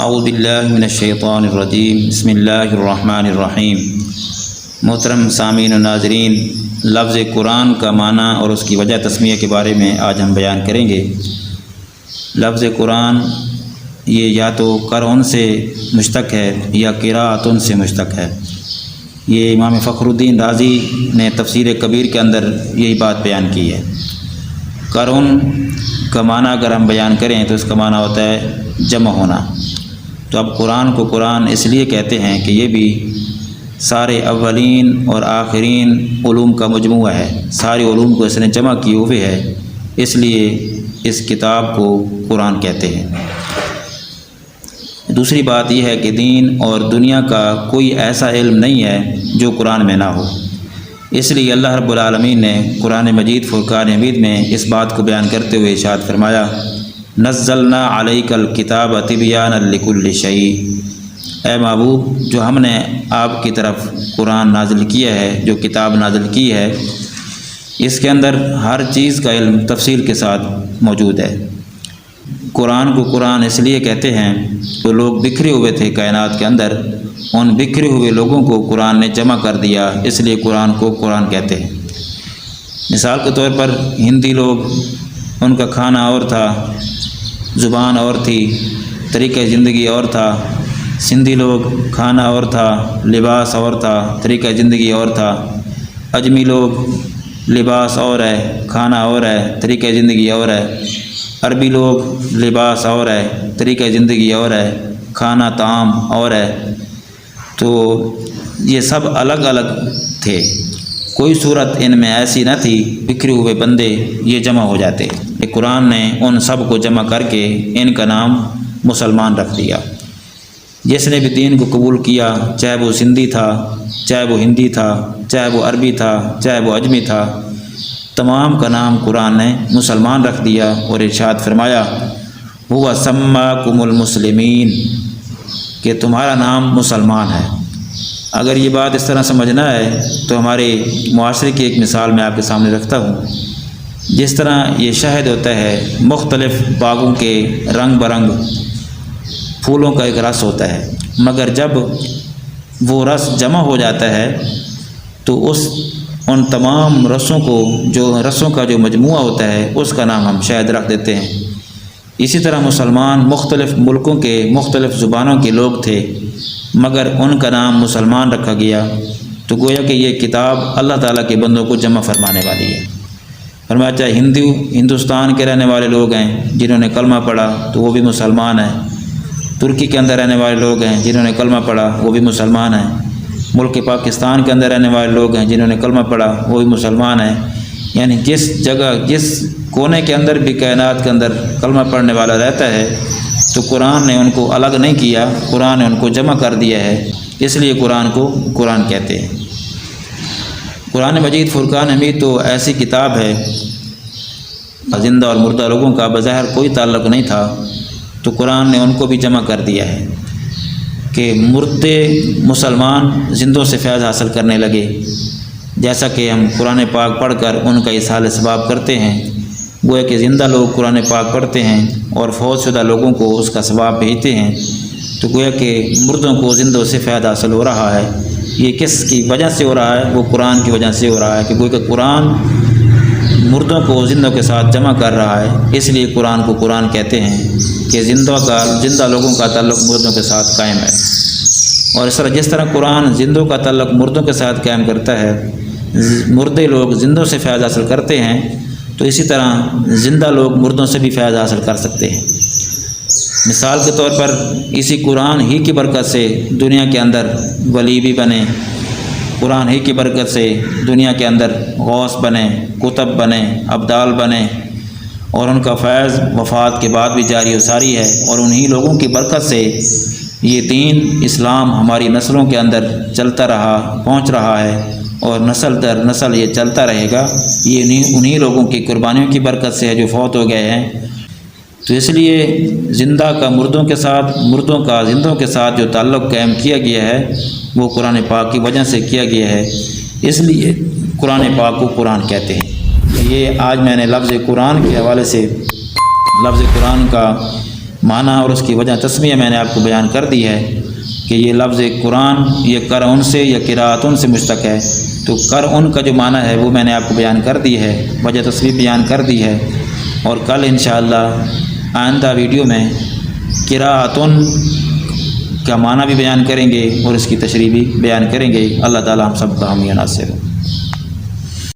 اعوذ باللہ من الشیطان الرجیم بسم اللہ الرحمن الرحیم۔ محترم سامعین و ناظرین، لفظ قرآن کا معنی اور اس کی وجہ تسمیہ کے بارے میں آج ہم بیان کریں گے۔ لفظ قرآن یہ یا تو قرآن سے مشتق ہے یا قراءتن سے مشتق ہے۔ یہ امام فخر الدین رازی نے تفسیر کبیر کے اندر یہی بات بیان کی ہے۔ قرآن کا معنی اگر ہم بیان کریں تو اس کا معنی ہوتا ہے جمع ہونا۔ تو اب قرآن کو قرآن اس لیے کہتے ہیں کہ یہ بھی سارے اولین اور آخرین علوم کا مجموعہ ہے، سارے علوم کو اس نے جمع کیے ہوئے ہے، اس لیے اس کتاب کو قرآن کہتے ہیں۔ دوسری بات یہ ہے کہ دین اور دنیا کا کوئی ایسا علم نہیں ہے جو قرآن میں نہ ہو، اس لیے اللہ رب العالمین نے قرآن مجید فرقان حمید میں اس بات کو بیان کرتے ہوئے ارشاد فرمایا، نزلنا علیک الکتاب تبیانا لکل شیء۔ اے محبوب، جو ہم نے آپ کی طرف قرآن نازل کیا ہے، جو کتاب نازل کی ہے، اس کے اندر ہر چیز کا علم تفصیل کے ساتھ موجود ہے۔ قرآن کو قرآن اس لیے کہتے ہیں تو لوگ بکھرے ہوئے تھے کائنات کے اندر، ان بکھرے ہوئے لوگوں کو قرآن نے جمع کر دیا، اس لیے قرآن کو قرآن کہتے ہیں۔ مثال کے طور پر ہندی لوگ، ان کا کھانا اور تھا، زبان اور تھی، طریقہ زندگی اور تھا۔ سندھی لوگ، کھانا اور تھا، لباس اور تھا، طریقہ زندگی اور تھا۔ اجمی لوگ، لباس اور ہے، کھانا اور ہے، طریقہ زندگی اور ہے۔ عربی لوگ، لباس اور ہے، طریقہ زندگی اور ہے، کھانا طعام اور ہے۔ تو یہ سب الگ الگ تھے، کوئی صورت ان میں ایسی نہ تھی بکھرے ہوئے بندے یہ جمع ہو جاتے۔ قرآن نے ان سب کو جمع کر کے ان کا نام مسلمان رکھ دیا۔ جس نے بھی دین کو قبول کیا، چاہے وہ سندھی تھا، چاہے وہ ہندی تھا، چاہے وہ عربی تھا، چاہے وہ اجمی تھا، تمام کا نام قرآن نے مسلمان رکھ دیا اور ارشاد فرمایا، ہوا سماکم المسلمین، کہ تمہارا نام مسلمان ہے۔ اگر یہ بات اس طرح سمجھنا ہے تو ہمارے معاشرے کی ایک مثال میں آپ کے سامنے رکھتا ہوں۔ جس طرح یہ شہد ہوتا ہے، مختلف باغوں کے رنگ برنگ پھولوں کا ایک رس ہوتا ہے، مگر جب وہ رس جمع ہو جاتا ہے تو ان تمام رسوں کو، جو رسوں کا جو مجموعہ ہوتا ہے، اس کا نام ہم شہد رکھ دیتے ہیں۔ اسی طرح مسلمان مختلف ملکوں کے مختلف زبانوں کے لوگ تھے، مگر ان کا نام مسلمان رکھا گیا، تو گویا کہ یہ کتاب اللہ تعالیٰ کے بندوں کو جمع فرمانے والی ہے۔ فرمایا چاہے ہندوستان کے رہنے والے لوگ ہیں جنہوں نے کلمہ پڑھا تو وہ بھی مسلمان ہیں، ترکی کے اندر رہنے والے لوگ ہیں جنہوں نے کلمہ پڑھا وہ بھی مسلمان ہیں، ملک پاکستان کے اندر رہنے والے لوگ ہیں جنہوں نے کلمہ پڑھا وہ بھی مسلمان ہیں۔ یعنی جس جگہ، جس کونے کے اندر بھی کائنات کے اندر کلمہ پڑھنے والا رہتا ہے تو قرآن نے ان کو الگ نہیں کیا، قرآن نے ان کو جمع کر دیا ہے، اس لیے قرآن کو قرآن کہتے ہیں۔ قرآن مجید فرقان حمید تو ایسی کتاب ہے، زندہ اور مردہ لوگوں کا بظاہر کوئی تعلق نہیں تھا، تو قرآن نے ان کو بھی جمع کر دیا ہے کہ مردے مسلمان زندوں سے فیض حاصل کرنے لگے، جیسا کہ ہم قرآن پاک پڑھ کر ان کا اصحال ثواب کرتے ہیں۔ گویا کہ زندہ لوگ قرآن پاک پڑھتے ہیں اور فوت شدہ لوگوں کو اس کا ثواب بھیجتے ہیں، تو گویا کہ مردوں کو زندوں سے فیض حاصل ہو رہا ہے۔ یہ کس کی وجہ سے ہو رہا ہے؟ وہ قرآن کی وجہ سے ہو رہا ہے کہ گویا کہ قرآن مردوں کو زندوں کے ساتھ جمع کر رہا ہے، اس لیے قرآن کو قرآن کہتے ہیں کہ زندہ لوگوں کا تعلق مردوں کے ساتھ قائم ہے۔ اور اس طرح جس طرح قرآن زندوں کا تعلق مردوں کے ساتھ قائم کرتا ہے، مردے لوگ زندوں سے فیض حاصل کرتے ہیں، تو اسی طرح زندہ لوگ مردوں سے بھی فیض حاصل کر سکتے ہیں۔ مثال کے طور پر اسی قرآن ہی کی برکت سے دنیا کے اندر ولی بھی بنے، قرآن ہی کی برکت سے دنیا کے اندر غوث بنے، کتب بنے، ابدال بنے، اور ان کا فیض وفات کے بعد بھی جاری و ساری ہے، اور انہی لوگوں کی برکت سے یہ دین اسلام ہماری نسلوں کے اندر چلتا رہا، پہنچ رہا ہے، اور نسل در نسل یہ چلتا رہے گا۔ یہ انہی لوگوں کی قربانیوں کی برکت سے ہے جو فوت ہو گئے ہیں۔ تو اس لیے زندہ کا مردوں کے ساتھ، مردوں کا زندوں کے ساتھ جو تعلق قائم کیا گیا ہے وہ قرآن پاک کی وجہ سے کیا گیا ہے، اس لیے قرآن پاک کو قرآن کہتے ہیں۔ یہ آج میں نے لفظ قرآن کے حوالے سے لفظ قرآن کا معنی اور اس کی وجہ تسمیہ میں نے آپ کو بیان کر دی ہے کہ یہ لفظ قرآن یہ قرآن سے یا قراءتن سے مشتق ہے، تو قرآن کا جو معنی ہے وہ میں نے آپ کو بیان کر دی ہے، وجہ تسمیہ بیان کر دی ہے، اور کل انشاءاللہ آئندہ ویڈیو میں قراءتن کا معنی بھی بیان کریں گے اور اس کی تشریح بھی بیان کریں گے۔ اللہ تعالی ہم سب کا حامی و ناصر ہو۔